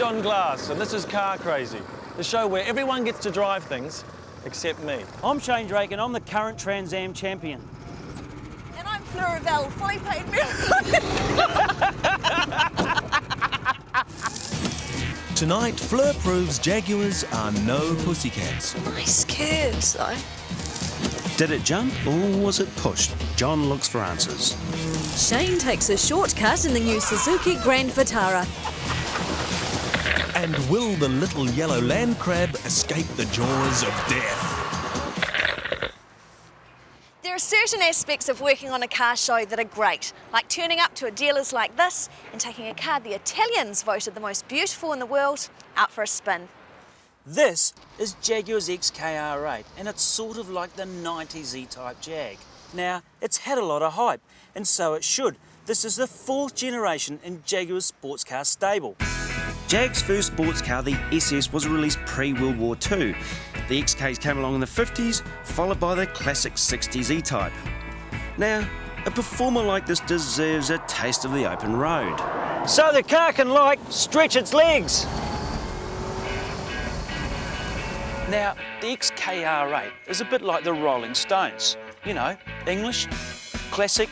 John Glass, and this is Car Crazy, the show where everyone gets to drive things except me. I'm Shane Drake, and I'm the current Trans Am champion. And I'm Fleur Ravel, fully paid milk. Tonight, Fleur proves Jaguars are no pussycats. Nice kids, though. Did it jump or was it pushed? John looks for answers. Shane takes a shortcut in the new Suzuki Grand Vitara. And will the little yellow land crab escape the jaws of death? There are certain aspects of working on a car show that are great, like turning up to a dealer's like this and taking a car the Italians voted the most beautiful in the world out for a spin. This is Jaguar's XKR8, and it's sort of like the 90s E-Type Jag. Now, it's had a lot of hype, and so it should. This is the 4th generation in Jaguar's sports car stable. Jag's first sports car, the SS, was released pre-World War II. The XKs came along in the 50s, followed by the classic 60s E-Type. Now, a performer like this deserves a taste of the open road. So the car can, like, stretch its legs. Now, the XKR8 is a bit like the Rolling Stones. You know, English, classic,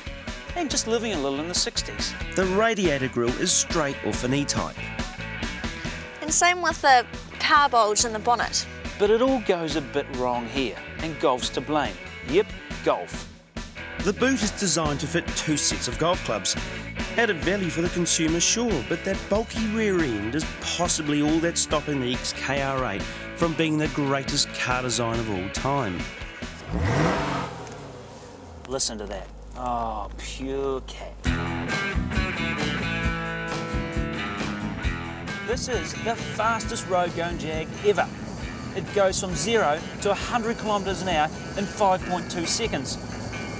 and just living a little in the 60s. The radiator grille is straight off an E-Type. And same with the car bulge in the bonnet. But it all goes a bit wrong here, and golf's to blame. Yep, golf. The boot is designed to fit 2 sets of golf clubs. Added value for the consumer, sure, but that bulky rear end is possibly all that's stopping the XKR8 from being the greatest car design of all time. Listen to that. Oh, pure cat. This is the fastest road-going Jag ever. It goes from 0 to 100 kilometres an hour in 5.2 seconds,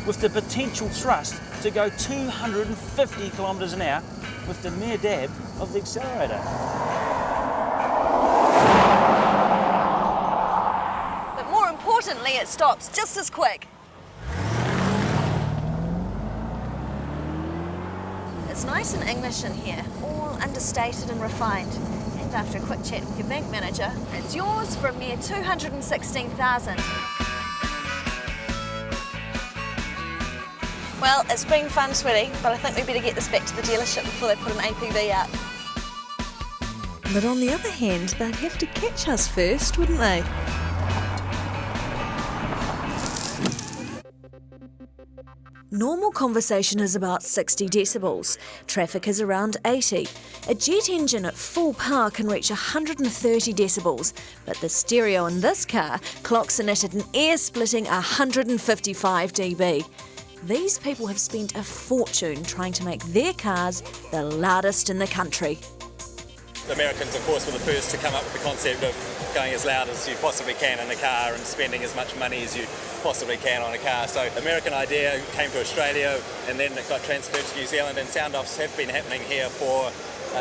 with the potential thrust to go 250 kilometres an hour with the mere dab of the accelerator. But more importantly, it stops just as quick. It's nice and English in here, all understated and refined. And after a quick chat with your bank manager, it's yours for a mere $216,000. Well, it's been fun, sweetie, but I think we better get this back to the dealership before they put an APB out. But on the other hand, they'd have to catch us first, wouldn't they? Normal conversation is about 60 decibels. Traffic is around 80. A jet engine at full power can reach 130 decibels, but the stereo in this car clocks in it at an ear-splitting 155 dB. These people have spent a fortune trying to make their cars the loudest in the country. The Americans, of course, were the first to come up with the concept of going as loud as you possibly can in a car and spending as much money as you possibly can on a car. So the American idea came to Australia and then it got transferred to New Zealand, and sound-offs have been happening here for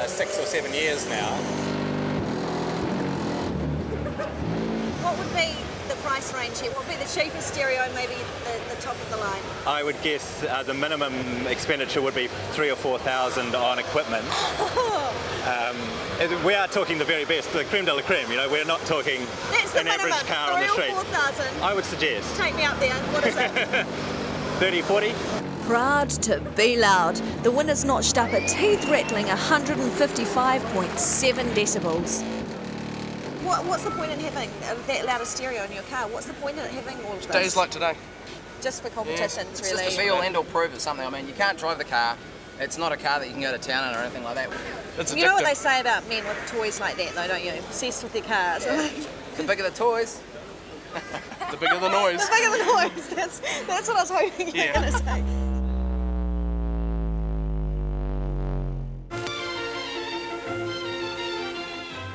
6 or 7 years now. What would be the price range here? What would be the cheapest stereo, maybe the top of the line? I would guess the minimum expenditure would be $3,000 or $4,000 on equipment. We are talking the very best, the creme de la creme, you know, we're not talking an average car on the street. 3,000 or 4,000? I would suggest. Take me out there, what is it? 30, 40? Proud to be loud, the winner's notched up a teeth-rattling 155.7 decibels. What's the point in having that loud a stereo in your car? What's the point in having all of this? Days like today. Just for competitions, It's really? just a be-all, end-all proof of something. I mean, you can't drive the car. It's not a car that you can go to town in or anything like that. It's You know what addictive. they say about men with toys like that, though, don't you? Obsessed with their cars. The bigger the toys, the bigger the noise. The bigger the noise. That's what I was hoping you were going to say.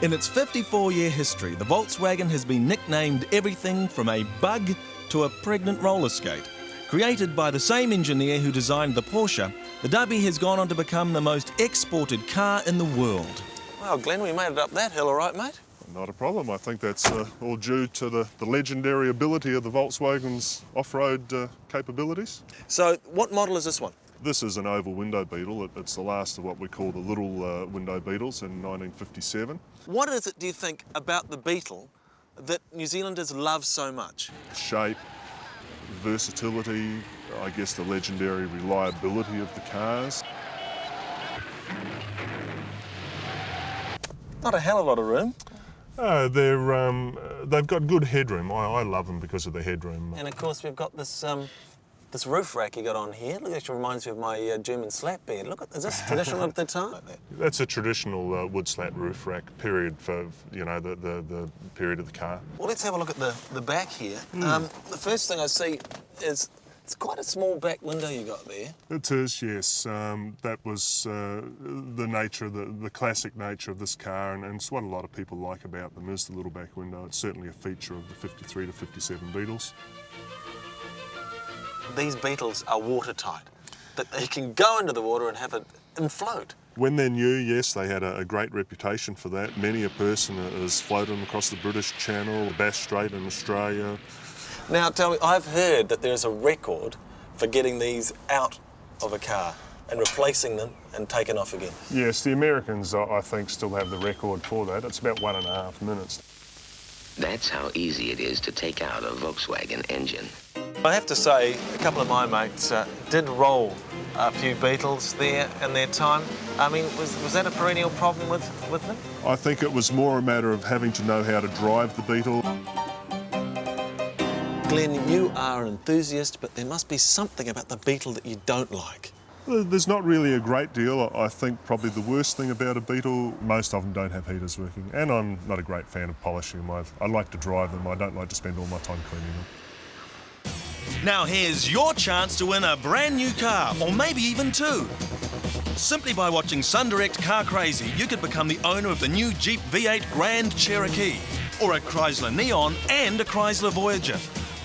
In its 54-year history, the Volkswagen has been nicknamed everything from a bug to a pregnant roller skate. Created by the same engineer who designed the Porsche, the Dubby has gone on to become the most exported car in the world. Well, Glenn, we made it up that hill all right, mate. Not a problem. I think that's all due to the legendary ability of the Volkswagen's off-road capabilities. So, what model is this one? This is an oval window beetle. It's the last of what we call the little window beetles in 1957. What is it, do you think, about the Beetle that New Zealanders love so much? Shape, versatility, I guess the legendary reliability of the cars. Not a hell of a lot of room. They've got good headroom. I love them because of the headroom. And of course we've got this this roof rack you got on here. Look, it actually reminds me of my German slat bed. Look, is this traditional at the time? That's a traditional wood slat roof rack period for, you know, the period of the car. Well, let's have a look at the back here. The first thing I see is it's quite a small back window you got there. It is, yes. That was the nature, the classic nature of this car, and it's what a lot of people like about them is the little back window. It's certainly a feature of the 53 to 57 Beetles. These Beetles are watertight, that they can go into the water and have it and float. When they're new, yes, they had a great reputation for that. Many a person has floated them across the British Channel, the Bass Strait in Australia. Now, tell me, I've heard that there's a record for getting these out of a car and replacing them and taking off again. Yes, the Americans, I think, still have the record for that. It's about 1.5 minutes. That's how easy it is to take out a Volkswagen engine. I have to say, a couple of my mates did roll a few Beetles there in their time. I mean, was that a perennial problem with them? I think it was more a matter of having to know how to drive the Beetle. Glenn, you are an enthusiast, but there must be something about the Beetle that you don't like. There's not really a great deal. I think probably the worst thing about a Beetle, most of them don't have heaters working, and I'm not a great fan of polishing them. I like to drive them. I don't like to spend all my time cleaning them. Now here's your chance to win a brand new car, or maybe even two. Simply by watching SunDirect Car Crazy, you could become the owner of the new Jeep V8 Grand Cherokee, or a Chrysler Neon and a Chrysler Voyager.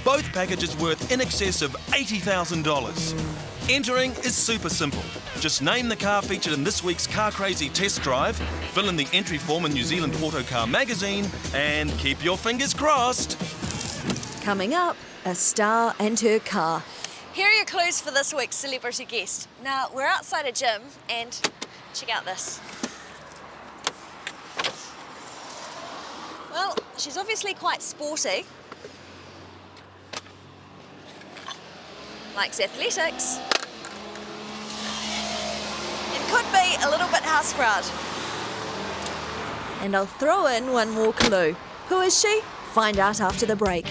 Both packages worth in excess of $80,000. Entering is super simple. Just name the car featured in this week's Car Crazy test drive, fill in the entry form in New Zealand Autocar magazine, and keep your fingers crossed. Coming up, a star and her car. Here are your clues for this week's celebrity guest. Now, we're outside a gym, and check out this. Well, she's obviously quite sporty. Likes athletics. And could be a little bit house proud. And I'll throw in one more clue. Who is she? Find out after the break.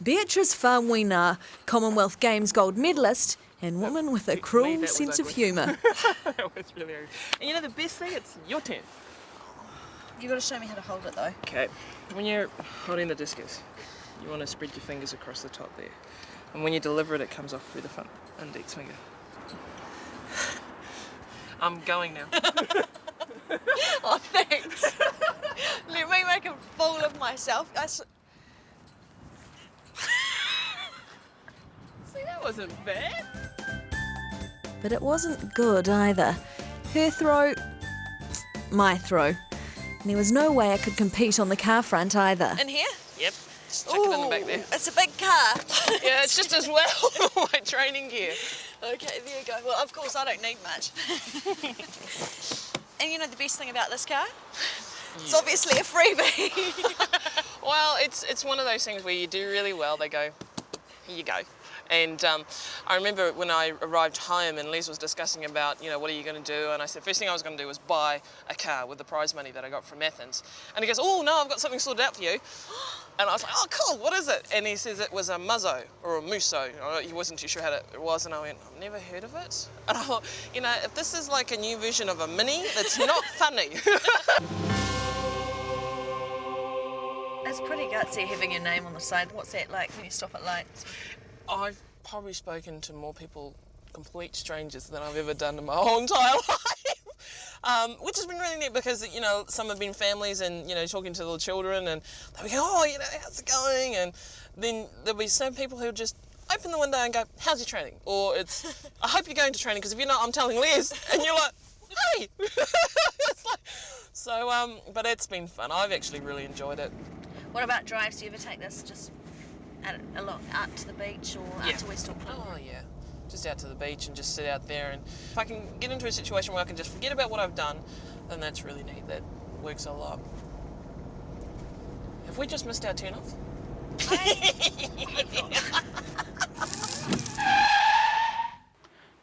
Beatrice Faumuina, Commonwealth Games gold medalist and woman with a cruel sense of humour. That was really ugly. And you know the best thing? It's your turn. You got to show me how to hold it though. Okay, when you're holding the discus, you want to spread your fingers across the top there. And when you deliver it, it comes off through the front index finger. I'm going now. Oh, thanks. Let me make a fool of myself. See, that wasn't bad. But it wasn't good either. Her throw, my throw. And there was no way I could compete on the car front either. In here? Yep, just chuck it in the back there. It's a big car. Yeah, it's just as well my training gear. Okay, there you go. Well, of course, I don't need much. And you know the best thing about this car? It's obviously a freebie. Well, it's one of those things where you do really well, they go, here you go. And I remember when I arrived home and Les was discussing about, you know, what are you going to do? And I said, first thing I was going to do was buy a car with the prize money that I got from Athens. And he goes, oh, no, I've got something sorted out for you. And I was like, oh, cool, what is it? And he says it was a Muzzo or a Musso. He wasn't too sure how it was. And I went, I've never heard of it. And I thought, you know, if this is like a new version of a Mini, that's not funny. It's pretty gutsy having your name on the side. What's that like when you stop at lights? I've probably spoken to more people, complete strangers, than I've ever done in my whole entire life. which has been really neat because, you know, some have been families and, you know, talking to the children and they'll be going, oh, you know, how's it going? And then there'll be some people who just open the window and go, how's your training? Or it's, I hope you're going to training because if you're not, I'm telling Les. And you're like, hey! It's like, so, but it's been fun. I've actually really enjoyed it. What about drives? Do you ever take this just out to the beach or out to West Auckland? Oh, yeah. Just out to the beach and just sit out there. And if I can get into a situation where I can just forget about what I've done, then that's really neat. That works a lot. Have we just missed our turn-off?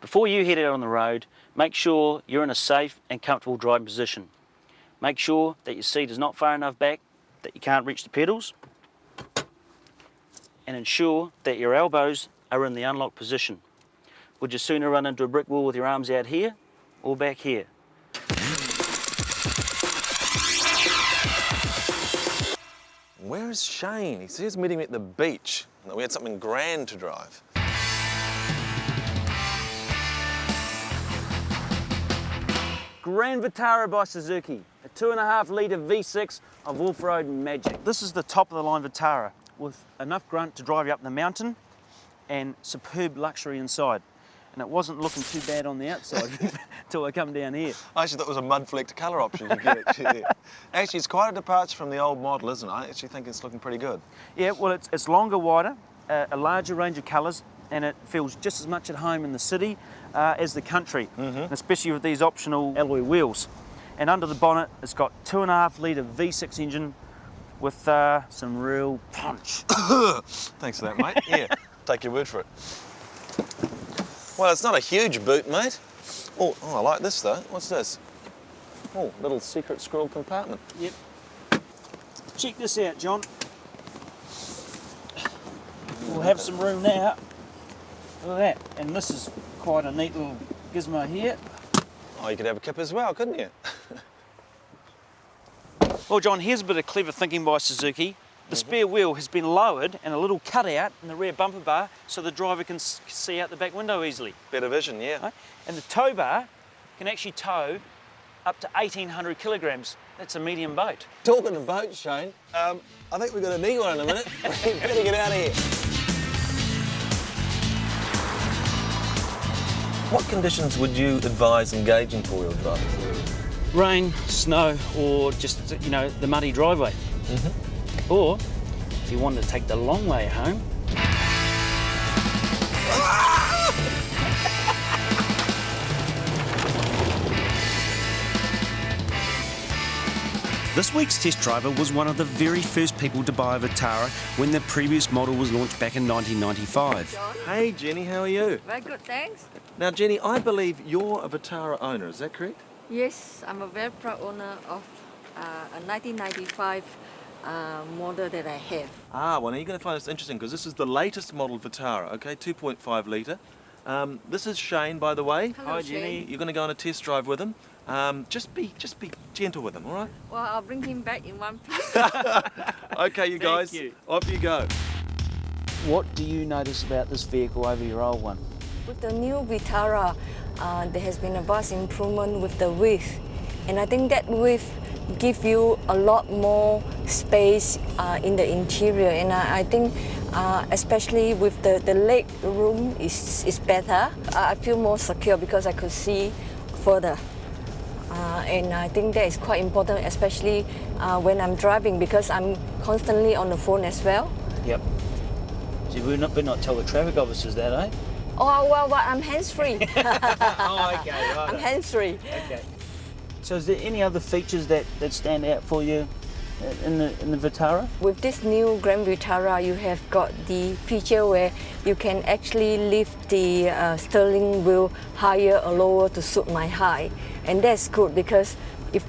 Before you head out on the road, make sure you're in a safe and comfortable driving position. Make sure that your seat is not far enough back that you can't reach the pedals, and ensure that your elbows are in the unlocked position. Would you sooner run into a brick wall with your arms out here or back here? Where is Shane? He says meeting me at the beach, and that we had something grand to drive. Grand Vitara by Suzuki, a 2.5 litre V6 of off-road magic. This is the top of the line Vitara with enough grunt to drive you up the mountain and superb luxury inside. And it wasn't looking too bad on the outside until I come down here. I actually thought it was a mud-flecked colour option you get actually there. Actually, it's quite a departure from the old model, isn't it? I actually think it's looking pretty good. Yeah, well, it's longer, wider, a larger range of colours, and it feels just as much at home in the city as the country, and especially with these optional alloy wheels. And under the bonnet, it's got 2.5 litre V6 engine with some real punch. Thanks for that, mate. Yeah, take your word for it. Well, it's not a huge boot, mate. Oh, I like this, though. What's this? Oh, little secret scroll compartment. Yep. Check this out, John. We'll have some room now. Look at that. And this is quite a neat little gizmo here. Oh, you could have a kip as well, couldn't you? Well, John, here's a bit of clever thinking by Suzuki. The spare wheel has been lowered and a little cutout in the rear bumper bar so the driver can see out the back window easily. Better vision, yeah. Right? And the tow bar can actually tow up to 1,800 kilograms. That's a medium boat. Talking of boats, Shane, I think we've got a neat one in a minute. We better get out of here. What conditions would you advise engaging four-wheel drive? Rain, snow, or just, you know, the muddy driveway. Or, if you wanted to take the long way home... This week's test driver was one of the very first people to buy a Vitara when the previous model was launched back in 1995. Hey, Jenny, how are you? Very good, thanks. Now, Jenny, I believe you're a Vitara owner, is that correct? Yes, I'm a very proud owner of a 1995 model that I have. Ah, well, now you're going to find this interesting because this is the latest model Vitara, okay, 2.5 litre. This is Shane, by the way. Hello, Jenny. You're going to go on a test drive with him. Just be gentle with him, all right? Well, I'll bring him back in one piece. Okay, you guys, Thank you. off you go. What do you notice about this vehicle over your old one? With the new Vitara, there has been a vast improvement with the width. And I think that width gives you a lot more space in the interior. And I think especially with the leg room is better. I feel more secure because I could see further. And I think that is quite important, especially when I'm driving, because I'm constantly on the phone as well. Yep. So we better not tell the traffic officers that, eh? Oh, well, I'm hands-free. Oh, okay, right. I'm hands-free. Okay. So is there any other features that stand out for you in the Vitara? With this new Grand Vitara, you have got the feature where you can actually lift the steering wheel higher or lower to suit my height. And that's good because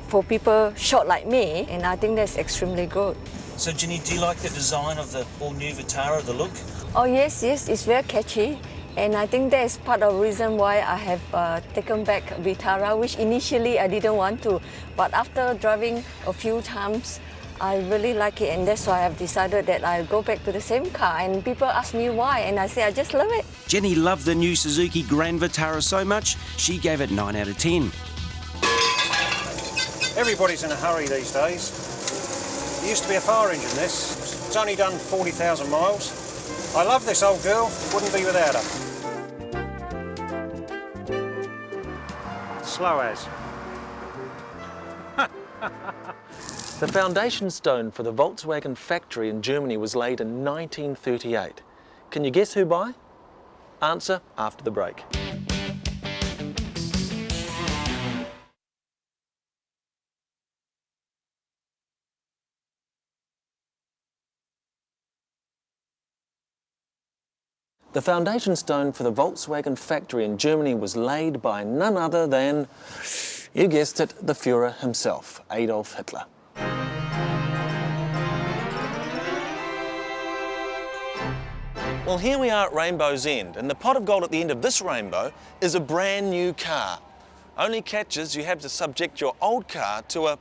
for people short like me, and I think that's extremely good. So Jenny, do you like the design of the all-new Vitara, the look? Oh yes, it's very catchy. And I think that's part of the reason why I have taken back Vitara, which initially I didn't want to. But after driving a few times, I really like it, and that's why I've decided that I'll go back to the same car. And people ask me why, and I say I just love it. Jenny loved the new Suzuki Grand Vitara so much, she gave it 9 out of 10. Everybody's in a hurry these days. It used to be a fire engine, this. It's only done 40,000 miles. I love this old girl, wouldn't be without her. Slow as. The foundation stone for the Volkswagen factory in Germany was laid in 1938. Can you guess who by? Answer after the break. The foundation stone for the Volkswagen factory in Germany was laid by none other than, you guessed it, the Führer himself, Adolf Hitler. Well, here we are at Rainbow's End, and the pot of gold at the end of this rainbow is a brand new car. Only catch is you have to subject your old car to a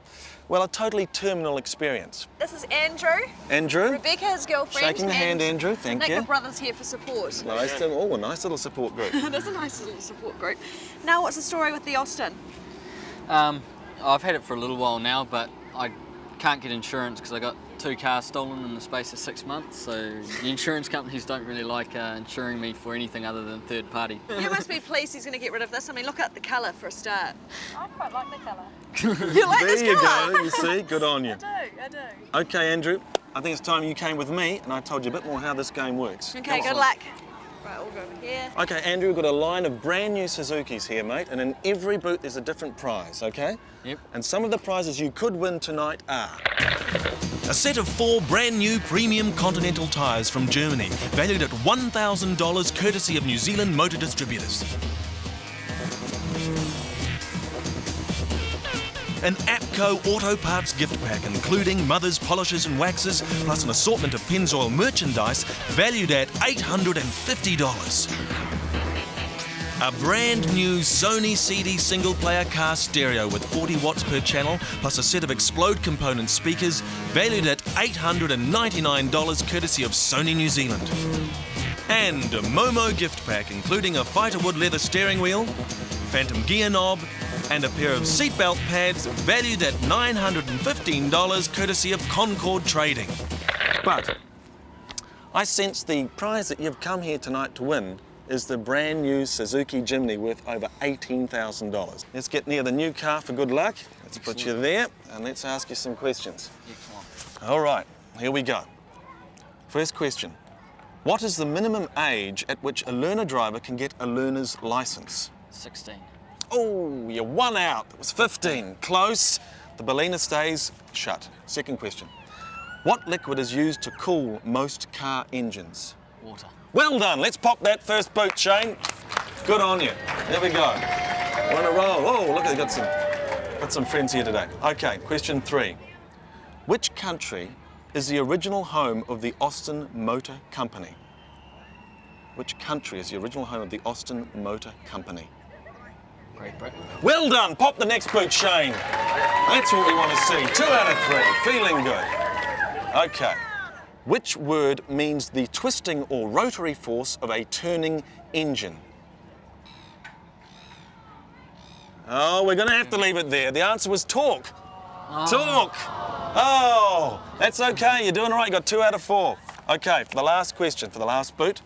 totally terminal experience. This is Andrew. Andrew. Rebecca, his girlfriend. Shaking the hand, Andrew, thank Nick, you. the brother's here for support. Nice, a nice little support group. It is a nice little support group. Now, what's the story with the Austin? I've had it for a little while now, but I can't get insurance because I got 2 cars stolen in the space of 6 months, so the insurance companies don't really like insuring me for anything other than third party. You must be pleased he's going to get rid of this. I mean, look at the colour for a start. I quite like the colour. You like this There you colour? go, you see, good on you. I do. Okay, Andrew, I think it's time you came with me and I told you a bit more how this game works. Okay, good luck. Right, we'll go over here. Okay, Andrew, we've got a line of brand new Suzukis here, mate, and in every boot there's a different prize, okay? Yep. And some of the prizes you could win tonight are... A set of 4 brand new premium Continental tyres from Germany, valued at $1,000 courtesy of New Zealand Motor Distributors. An APCO Auto Parts gift pack including mothers, polishers and waxes, plus an assortment of Pennzoil merchandise valued at $850. A brand new Sony CD single player car stereo with 40 watts per channel, plus a set of Explode component speakers valued at $899 courtesy of Sony New Zealand. And a Momo gift pack including a Fighterwood leather steering wheel, phantom gear knob, and a pair of seatbelt pads valued at $915 courtesy of Concord Trading. But I sense the prize that you've come here tonight to win is the brand new Suzuki Jimny worth over $18,000. Let's get near the new car for good luck. Let's put you there and let's ask you some questions. All right, here we go. First question. What is the minimum age at which a learner driver can get a learner's license? 16. Oh, you're 1 out. It was 15. Close. The Berliner stays shut. Second question. What liquid is used to cool most car engines? Water. Well done. Let's pop that first boot, Shane. Good on you. There we go. We're on a roll. Oh, look, I've got some friends here today. Okay, question 3. Which country is the original home of the Austin Motor Company? Which country is the original home of the Austin Motor Company? Great Britain. Well done. Pop the next boot, Shane. That's what we want to see. 2 out of 3. Feeling good. Okay. Which word means the twisting or rotary force of a turning engine? Oh, we're going to have to leave it there. The answer was torque. Torque. Oh, that's okay. You're doing all right. You got 2 out of 4. Okay, for the last question, for the last boot.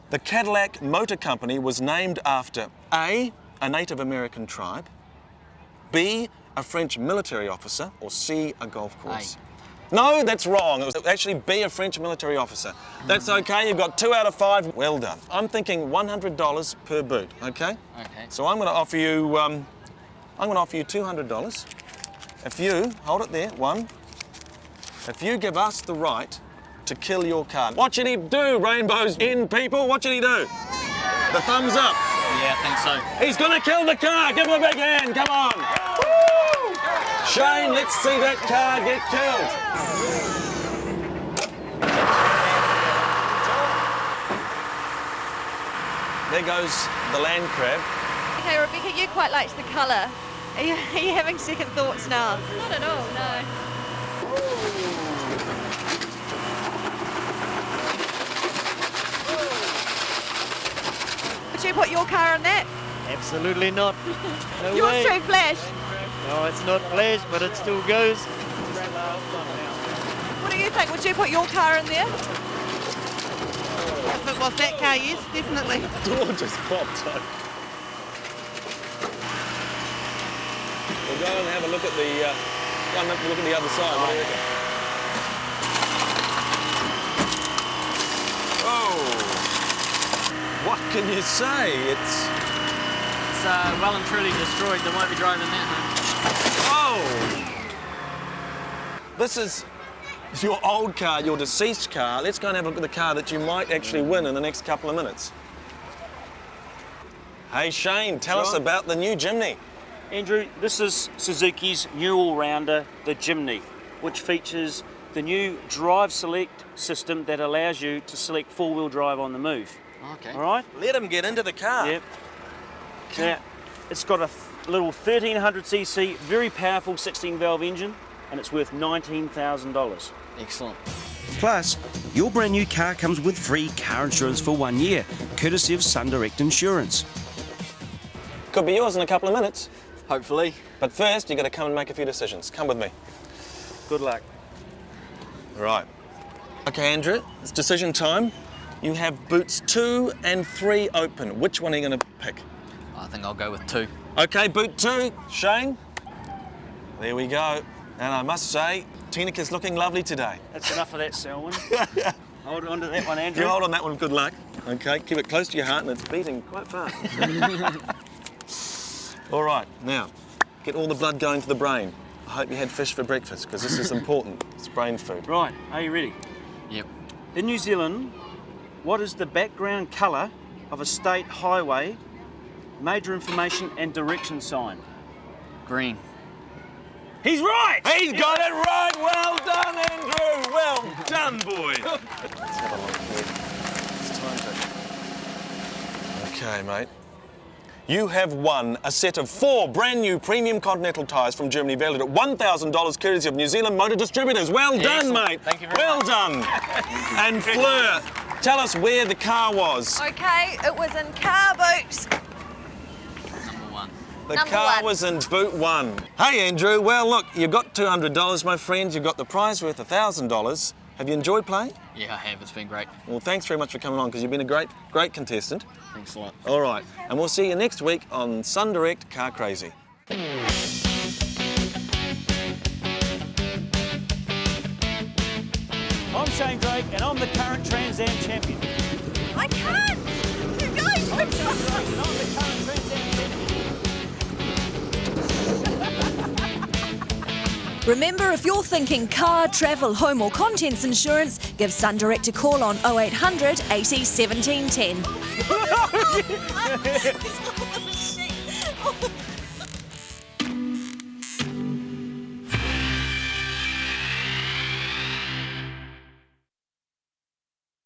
The Cadillac Motor Company was named after A, a Native American tribe, B, a French military officer, or C, a golf course. No, that's wrong. It was actually B, a French military officer. That's okay. You've got 2 out of 5. Well done. I'm thinking $100 per boot. Okay. Okay. So I'm going to offer you. $200. If you hold it there, 1. If you give us the right to kill your car. What should he do, Rainbow's End people? What should he do? The thumbs up. Yeah, I think so. He's going to kill the car. Give him a big hand. Come on. Woo! Shane, let's see that car get killed. There goes the land crab. Okay, Rebecca, you quite liked the colour. Are you having second thoughts now? Not at all, no. Would you put your car on that? Absolutely not. No Yours way. too flash. No, it's not flash, but it still goes. What do you think? Would you put your car in there? If it was that car, yes, definitely. Door just popped up. We'll go and have a look at the other side. What do you reckon? Oh! What can you say? It's well and truly destroyed. They won't be driving that home. Oh! This is your old car, your deceased car. Let's go and have a look at the car that you might actually win in the next couple of minutes. Hey Shane, tell us about the new Jimny. Andrew, this is Suzuki's new all-rounder, the Jimny, which features the new Drive Select system that allows you to select four-wheel drive on the move. Okay. All right? Let him get into the car. Yep. Now, it's got a little 1300cc, very powerful 16-valve engine, and it's worth $19,000. Excellent. Plus, your brand new car comes with free car insurance for 1 year, courtesy of Sun Direct Insurance. Could be yours in a couple of minutes. Hopefully. But first, you've got to come and make a few decisions. Come with me. Good luck. Right. Okay, Andrew, it's decision time. You have boots 2 and 3 open. Which one are you going to pick? I think I'll go with 2. Okay, boot 2. Shane? There we go. And I must say, Tineka's looking lovely today. That's enough of that, Selwyn. Hold on to that one, Andrew. You hold on that one, good luck. Okay, keep it close to your heart and it's beating quite fast. All right, now, get all the blood going to the brain. I hope you had fish for breakfast, because this is important. It's brain food. Right, are you ready? Yep. In New Zealand, what is the background colour of a state highway, major information and direction sign? Green. He's right! He's got it right! Well done, Andrew! Well done, boy! Let's have a look here. It's time to... Okay, mate. You have won a set of 4 brand new premium Continental tyres from Germany, valued at $1,000, courtesy of New Zealand Motor Distributors. Well done, Excellent. mate. Thank you very much. Well done. And Fleur, tell us where the car was. Okay, it was in car boot. Number 1. The Number car 1. was in boot 1. Hey, Andrew. Well, look, you got $200, my friend. You got the prize worth $1,000. Have you enjoyed playing? Yeah, I have. It's been great. Well, thanks very much for coming on, because you've been a great contestant. Thanks a lot. All right, and we'll see you next week on Sun Direct Car Crazy. I'm Shane Drake, and I'm the current Trans Am champion. I can't! Keep going! I'm Shane Drake, and I'm the current Trans Am champion. Remember, if you're thinking car, travel, home or contents insurance, give Sun Direct a call on 0800 80 17 10.